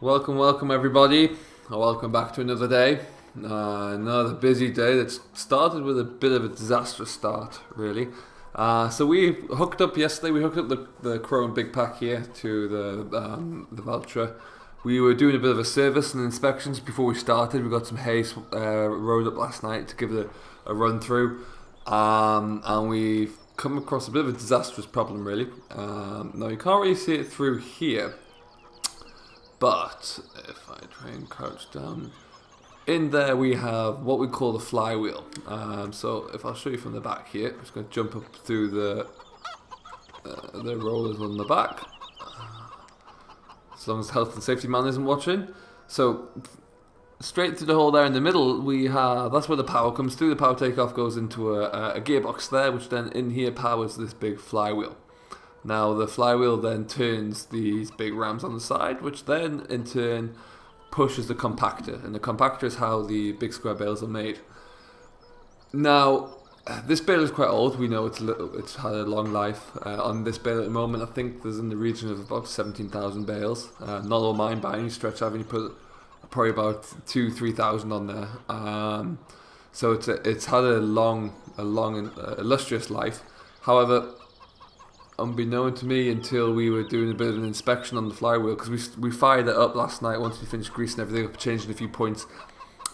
Welcome everybody. Welcome back to another day. Another busy day that's started with a bit of a disastrous start, really. So we hooked up yesterday. We hooked up the Chrome Big Pack here to the Valtra. We were doing a bit of a service and inspections before we started. We got some hay rode up last night to give it a run through, and we've come across a bit of a disastrous problem, really. Now you can't really see it through here. But if I try and crouch down, in there we have what we call the flywheel. So if I'll show you from the back here, I'm just going to jump up through the rollers on the back, as long as health and safety man isn't watching. So straight through the hole there in the middle, we have, that's where the power comes through. The power takeoff goes into a gearbox there, which then in here powers this big flywheel. Now the flywheel then turns these big rams on the side, which then in turn pushes the compactor, and the compactor is how the big square bales are made. Now this bale is quite old. We know it's had a long life. On this bale at the moment, I think there's in the region of about 17,000 bales. Not all mine by any stretch. I've only put probably about 2,000-3,000 on there. So it's had a long and illustrious life. However, unbeknown to me until we were doing a bit of an inspection on the flywheel, because we fired it up last night once we finished greasing everything up, changing a few points,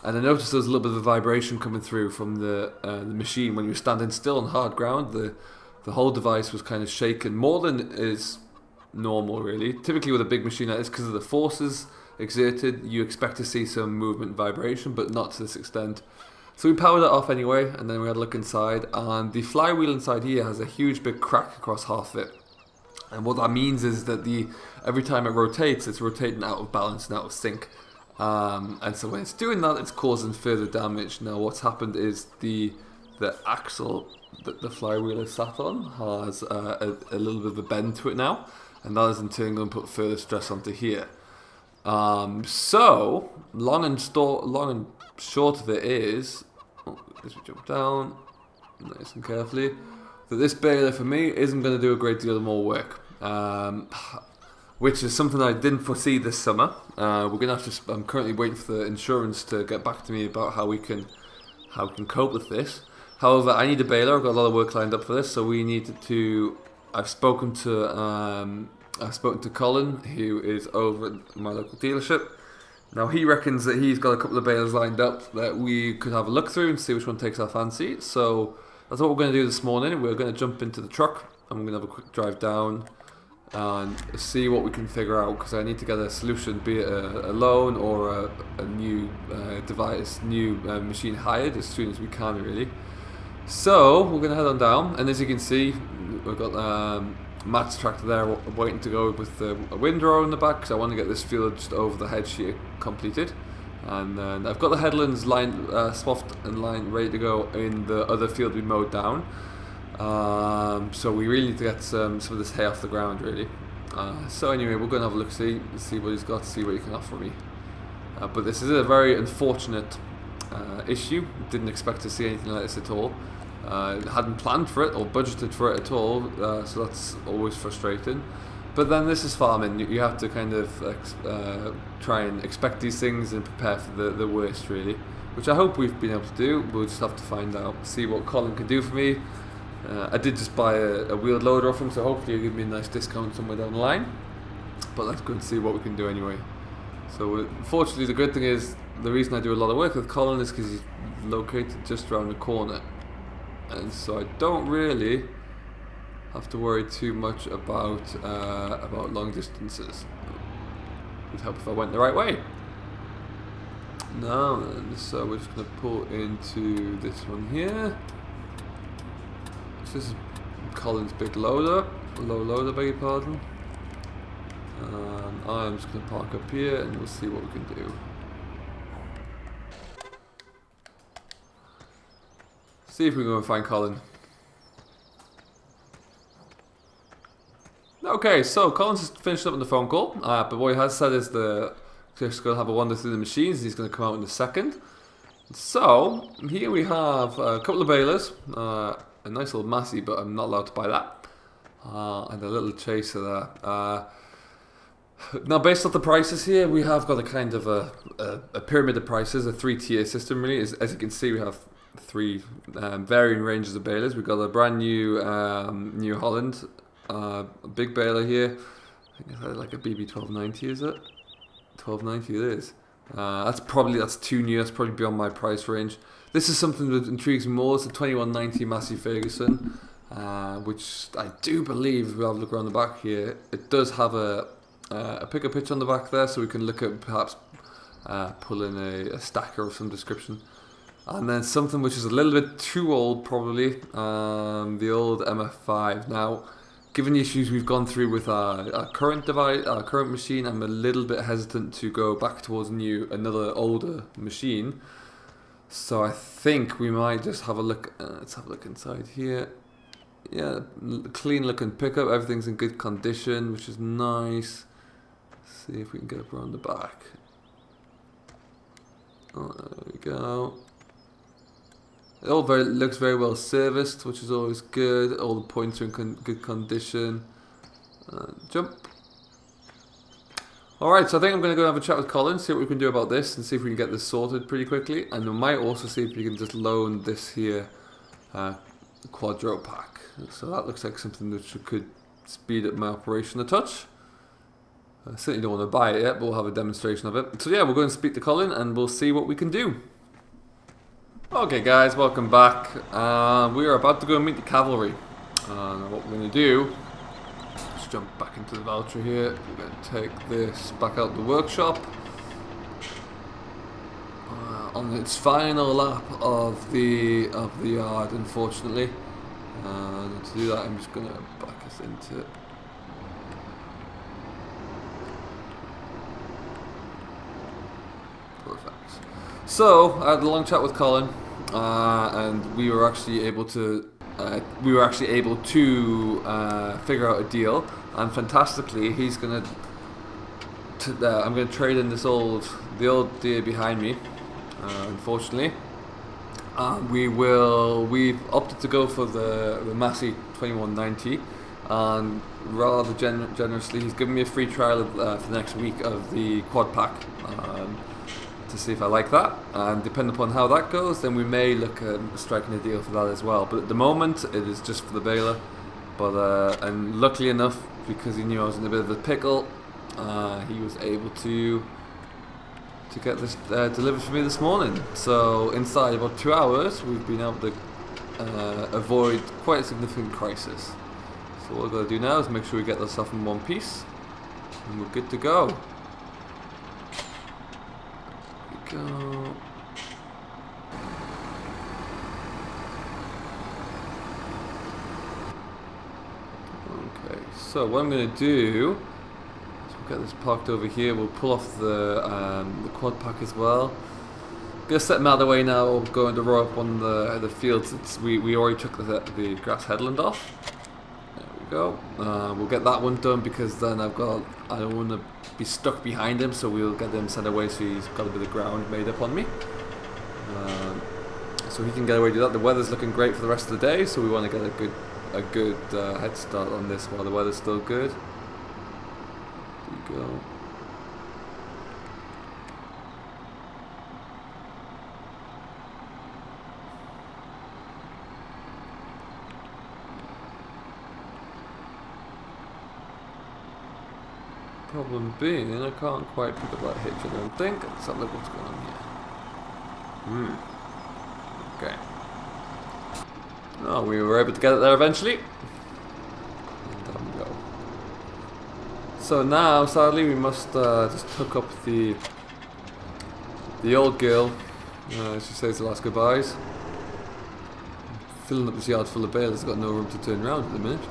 and I noticed there was a little bit of a vibration coming through from the machine when you were standing still on hard ground. The whole device was kind of shaken more than is normal, really. Typically with a big machine like this, because of the forces exerted, you expect to see some movement and vibration, but not to this extent. So we powered it off anyway, and then we had a look inside, and the flywheel inside here has a huge big crack across half of it. And what that means is that every time it rotates, it's rotating out of balance and out of sync. And so when it's doing that, it's causing further damage. Now what's happened is the axle that the flywheel is sat on has a little bit of a bend to it now, and that is in turn going to put further stress onto here. So long and short of it is, as we jump down nice and carefully, that this baler for me isn't going to do a great deal more work, which is something I didn't foresee this summer. We're going to have to. I'm currently waiting for the insurance to get back to me about how we can cope with this. However, I need a baler. I've got a lot of work lined up for this, so we need to. I've spoken to Colin, who is over at my local dealership. Now he reckons that he's got a couple of balers lined up that we could have a look through and see which one takes our fancy. So that's what we're going to do this morning. We're going to jump into the truck and we're going to have a quick drive down and see what we can figure out, because I need to get a solution, be it a loan or a new device, new machine hired as soon as we can, really. So we're going to head on down, and as you can see, we've got Matt's tractor there waiting to go with a windrow in the back, because I want to get this field just over the head sheet completed. And then I've got the headlands lined, swapped and lined, ready to go in the other field we mowed down. So we really need to get some of this hay off the ground, really. So anyway, we're going to have a look, see what he's got, see what he can offer me. But this is a very unfortunate issue. Didn't expect to see anything like this at all. Hadn't planned for it or budgeted for it at all, so that's always frustrating. But then this is farming. You have to kind of try and expect these things and prepare for the worst, really, which I hope we've been able to do. We'll just have to find out, see what Colin can do for me. I did just buy a wheeled loader off him, so hopefully he'll give me a nice discount somewhere down the line. But let's go and see what we can do anyway. So fortunately, the good thing is, the reason I do a lot of work with Colin is because he's located just around the corner. And so I don't really have to worry too much about long distances. It would help if I went the right way. Now then, so we're just going to pull into this one here. This is Colin's big loader, low loader, beg your pardon. And I'm just going to park up here and we'll see what we can do. See if we can go and find Colin. Okay, so Colin's just finished up on the phone call, but what he has said is just going to have a wander through the machines. He's going to come out in a second. So here we have a couple of balers, a nice little Massey, but I'm not allowed to buy that, and a little chaser there. Now, based off the prices here, we have got a kind of a pyramid of prices, a three-tier system really. As you can see, we have three varying ranges of balers. We've got a brand new New Holland, a big baler here. I think it's like a BB1290, is it? 1290 it is. That's too new. That's probably beyond my price range. This is something that intrigues me more. It's a 2190 Massey Ferguson, which I do believe, if we have a look around the back here, it does have a picker pitch on the back there, so we can look at perhaps pulling a stacker of some description. And then something which is a little bit too old, probably, the old MF5. Now, given the issues we've gone through with our current device, our current machine, I'm a little bit hesitant to go back towards another older machine. So I think we might just have a look. Let's have a look inside here. Yeah, clean looking pickup. Everything's in good condition, which is nice. Let's see if we can get up around the back. Oh, there we go. It all looks very well serviced, which is always good. All the points are in good condition. Jump. Alright, so I think I'm going to go have a chat with Colin, see what we can do about this, and see if we can get this sorted pretty quickly. And we might also see if we can just loan this here Quadro pack. So that looks like something that could speed up my operation a touch. I certainly don't want to buy it yet, but we'll have a demonstration of it. So yeah, we'll go and speak to Colin, and we'll see what we can do. Okay guys, welcome back. We are about to go and meet the cavalry. Now what we're going to do, let's jump back into the voucher here. We're going to take this back out the workshop. On its final lap of the yard, unfortunately. And to do that, I'm just going to back us into it. Perfect. So I had a long chat with Colin, and we were actually able to figure out a deal. And fantastically, he's gonna I'm gonna trade in the old deer behind me. Unfortunately, we've opted to go for the Massey 2190, and rather generously, he's given me a free trial for the next week of the quad pack. To see if I like that, and depending upon how that goes, then we may look at striking a deal for that as well. But at the moment, it is just for the baler. But and luckily enough, because he knew I was in a bit of a pickle, he was able to get this delivered for me this morning. So inside about 2 hours, we've been able to avoid quite a significant crisis. So what we've got to do now is make sure we get this off in one piece, and we're good to go. Go. Okay, so what I'm going to do is we'll get this parked over here. We'll pull off the quad pack as well. Gonna set them out of the way now. We'll go and row up on the fields. We already took the grass headland off. There we go. We'll get that one done because then I don't want to be stuck behind him, so we'll get him sent away so he's got a bit of ground made up on me. So he can get away to that. The weather's looking great for the rest of the day, so we want to get a good head start on this while the weather's still good. There we go. Problem being, I can't quite pick up that hitch, I don't think. Let's have a look what's going on here. Okay. Oh, we were able to get it there eventually. And down we go. So now, sadly, we must just hook up the old girl. She says the last goodbyes. Filling up this yard full of bales, has got no room to turn around at the minute.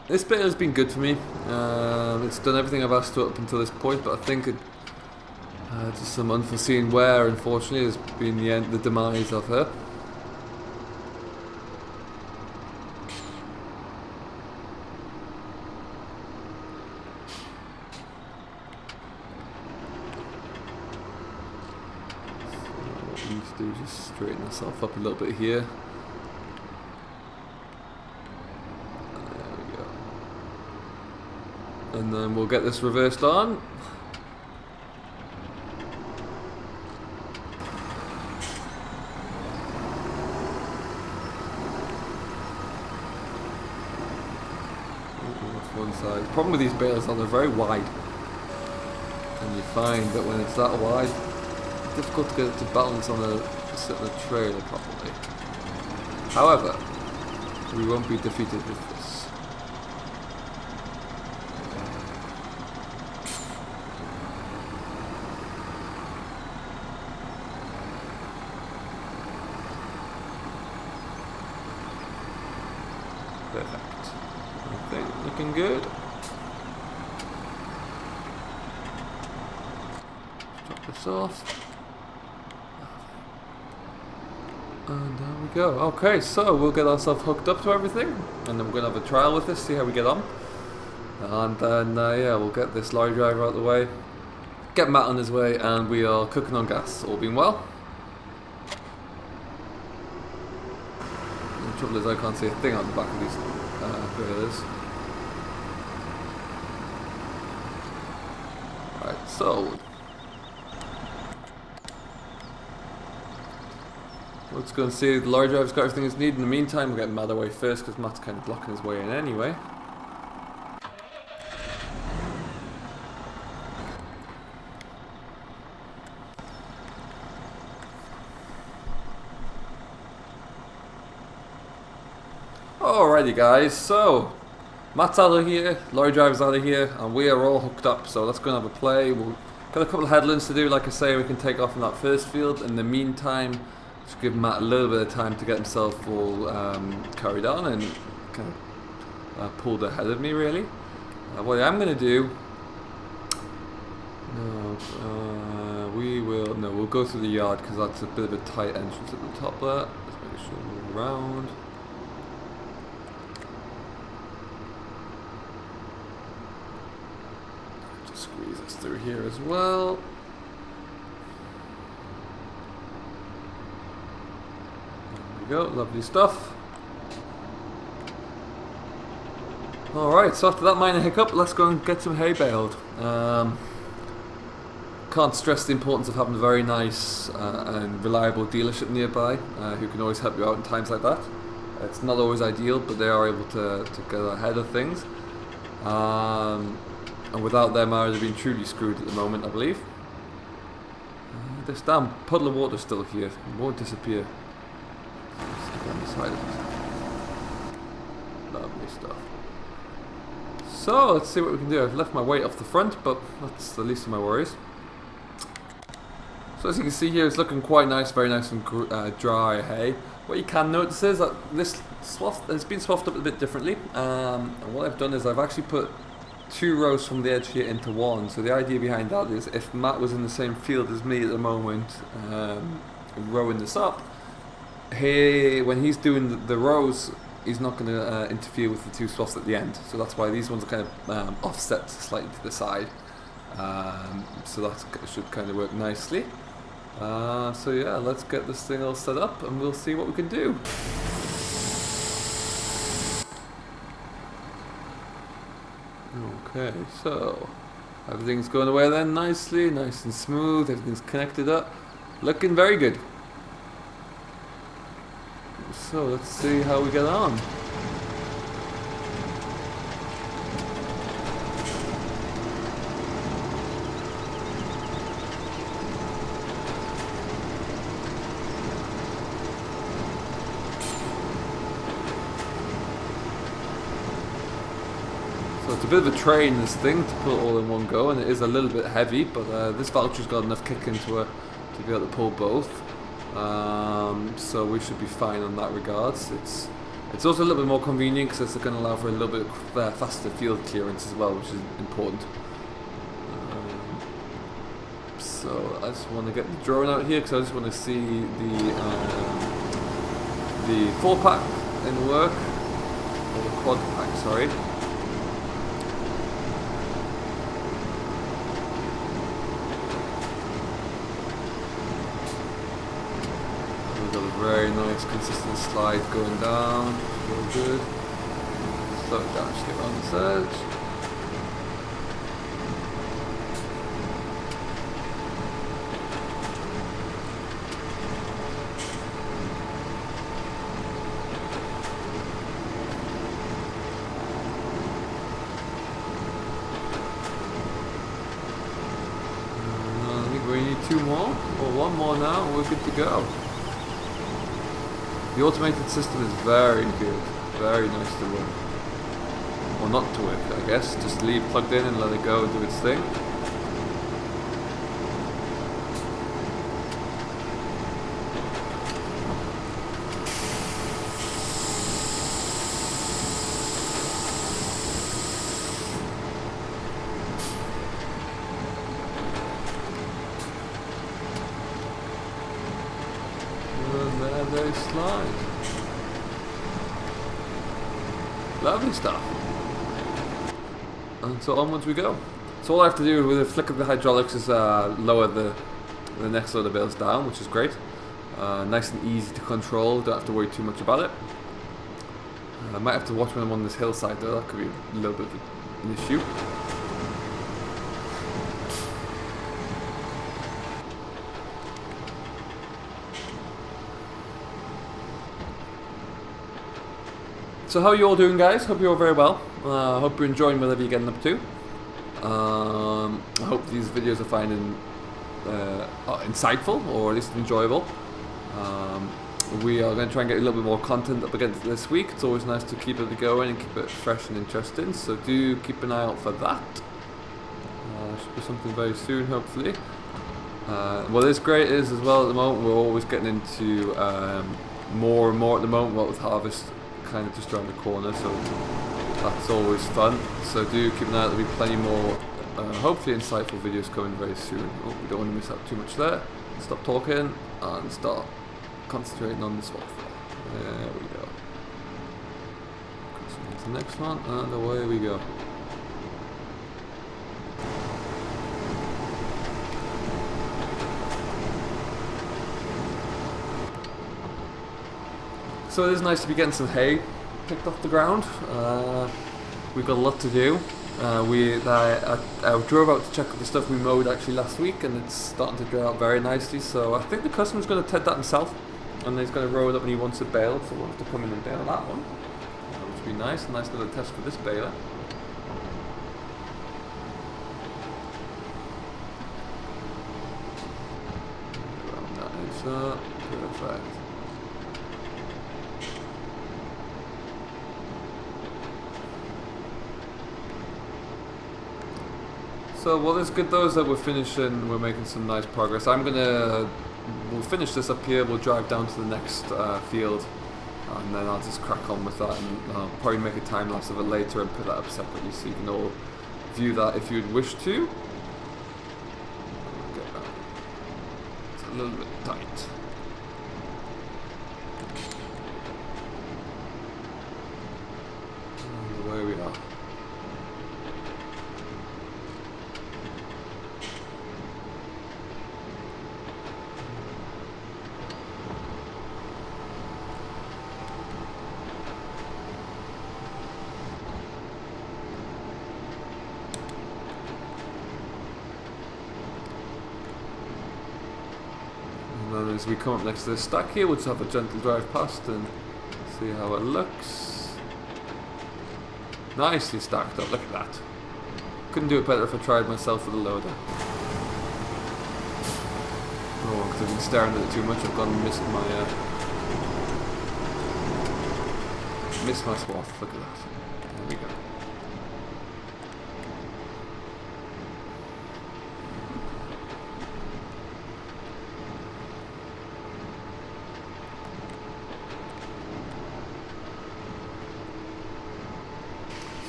This bit has been good for me. It's done everything I've asked to up until this point, but I think just some unforeseen wear, unfortunately, has been the demise of her. So what we need to do is just straighten ourselves up a little bit here. and then we'll get this reversed on. That's one side. The problem with these balers is they're very wide, and you find that when it's that wide, it's difficult to get it to balance on a certain trailer properly. However, we won't be defeated with this. Perfect. I think looking good. Drop this off. And there we go. Okay, so we'll get ourselves hooked up to everything, and then we're going to have a trial with this, see how we get on. And then, yeah, we'll get this lorry driver out of the way, get Matt on his way, and we are cooking on gas, all being well. The trouble is I can't see a thing on the back of these balers. Right, so let's go and see if the lorry driver's got everything he's needed. In the meantime, we'll get Matt away first because Matt's kind of blocking his way in anyway. Alrighty guys, so Matt's out of here, lorry driver's out of here, and we are all hooked up, so let's go and have a play. We'll got a couple of headlands to do, like I say, we can take off in that first field. In the meantime, just give Matt a little bit of time to get himself all carried on and kind of pulled ahead of me really. What I'm going to do, we'll go through the yard because that's a bit of a tight entrance at the top there. Let's make sure we move around. Just squeeze this through here as well. Go, lovely stuff. Alright, so after that minor hiccup, let's go and get some hay baled. Can't stress the importance of having a very nice and reliable dealership nearby who can always help you out in times like that. It's not always ideal, but they are able to get ahead of things. And without them, I would have been truly screwed at the moment, I believe. This damn puddle of water is still here. It won't disappear. On the side of it. Lovely stuff. So let's see what we can do. I've left my weight off the front, but that's the least of my worries. So as you can see here, it's looking quite nice, very nice and dry hay. What you can notice is that this swath has been swathed up a bit differently. And what I've done is I've actually put 2 rows from the edge here into one. So the idea behind that is if Matt was in the same field as me at the moment, rowing this up, when he's doing the rows, he's not going to interfere with the 2 swaths at the end. So that's why these ones are kind of offset slightly to the side. So that should kind of work nicely. So yeah, let's get this thing all set up and we'll see what we can do. Okay, so everything's going away then nicely, nice and smooth, everything's connected up, looking very good. So let's see how we get on. So it's a bit of a train, this thing, to put it all in one go, and it is a little bit heavy, but this Valtry's got enough kick into her to be able to pull both. So we should be fine on that regards. It's also a little bit more convenient because it's going to allow for a little bit faster field clearance as well, which is important. So I just want to get the drone out here because I just want to see the 4-pack in work, or the quad pack, sorry. Very nice consistent slide going down, feel good. Slow it down, just get around this edge. 2 more, or 1 more now, and we're good to go. The automated system is very good, very nice to work. Or not to work, I guess. Just leave plugged in and let it go and do its thing. And there they slide. Lovely stuff. And so onwards we go. So all I have to do with a flick of the hydraulics is lower the next load of bales down, which is great. Nice and easy to control, don't have to worry too much about it. I might have to watch when I'm on this hillside though, that could be a little bit of an issue. So how are you all doing, guys? Hope you're all very well. Hope you're enjoying whatever you're getting up to. I hope these videos are finding insightful, or at least enjoyable. We are going to try and get a little bit more content up against this week. It's always nice to keep it going and keep it fresh and interesting, so do keep an eye out for that. Should be something very soon, hopefully. What is great is, as well, at the moment, we're always getting into more and more at the moment, what with harvest kind of just around the corner, so that's always fun. So do keep an eye out, there'll be plenty more hopefully insightful videos coming very soon. Oh, we don't want to miss out too much there. Stop talking and start concentrating on this one. There we go. Crossing into the next one, and away we go. So it is nice to be getting some hay picked off the ground. We've got a lot to do. I drove out to check the stuff we mowed actually last week, and it's starting to dry out very nicely. So I think the customer's going to ted that himself, and he's going to roll it up when he wants it baled. So we'll have to come in and bale that one, which would be nice. A nice little test for this baler. That is perfect. So what is good though is that we're making some nice progress. We'll finish this up here, we'll drive down to the next field, and then I'll just crack on with that, and I'll probably make a time lapse of it later and put that up separately so you can all view that if you'd wish to. It's a little bit tight. And away we are. And then as we come up next to this stack here, we'll just have a gentle drive past and see how it looks. Nicely stacked up, look at that. Couldn't do it better if I tried myself with a loader. Oh, because I've been staring at it too much, I've gone and missed my swath, look at that. There we go.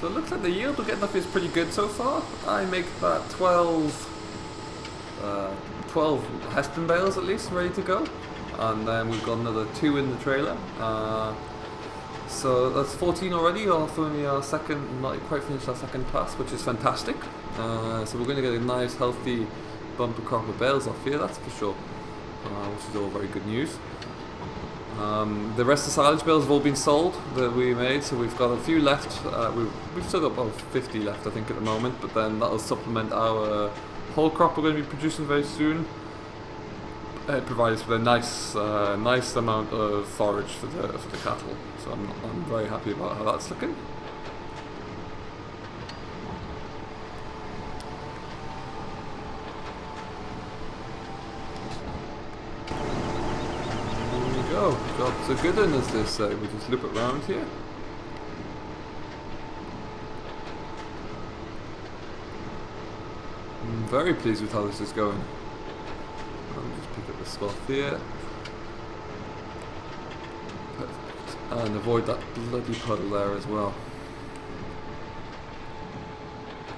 So it looks like the yield we're getting off is pretty good so far. I make about 12 Heston bales at least ready to go, and then we've got another 2 in the trailer. So that's 14 already off only our second, not quite finished our second pass, which is fantastic. So we're going to get a nice healthy bumper crop of bales off here, that's for sure, which is all very good news. The rest of the silage bales have all been sold that we made, so we've got a few left. We've still got about 50 left I think at the moment, but then that'll supplement our whole crop we're going to be producing very soon. It provides for a nice amount of forage for the cattle, so I'm very happy about how that's looking. go. Job's a good one, as they say. We'll just loop it around here. I'm very pleased with how this is going. I'll just pick up the spot here. Perfect. And avoid that bloody puddle there as well.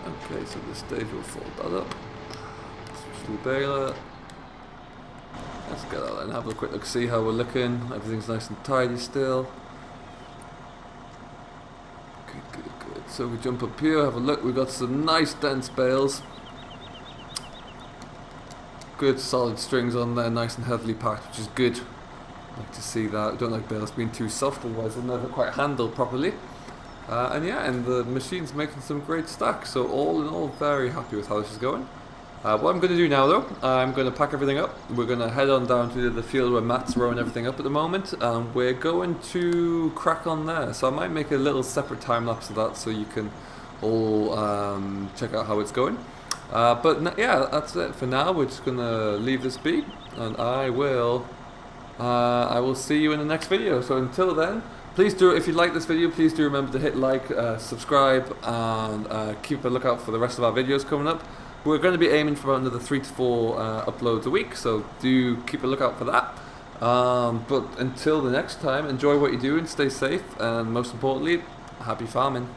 Okay, so this stage will fold that up. Switch to the baler. Let's get out and have a quick look, see how we're looking. Everything's nice and tidy still. Good, good, good. So we jump up here, have a look. We've got some nice dense bales. Good solid strings on there, nice and heavily packed, which is good. I like to see that. I don't like bales being too soft, otherwise they'll never quite handle properly. And yeah, and the machine's making some great stacks. So all in all, very happy with how this is going. What I'm going to do now though, I'm going to pack everything up. We're going to head on down to the field where Matt's rowing everything up at the moment. And we're going to crack on there. So I might make a little separate time lapse of that so you can all check out how it's going. But yeah, that's it for now. We're just going to leave this be. And I will see you in the next video. So until then, please do, if you like this video, please do remember to hit like, subscribe, and keep a lookout for the rest of our videos coming up. We're going to be aiming for another 3 to 4 uploads a week, so do keep a lookout for that. But until the next time, enjoy what you do and stay safe, and most importantly, happy farming.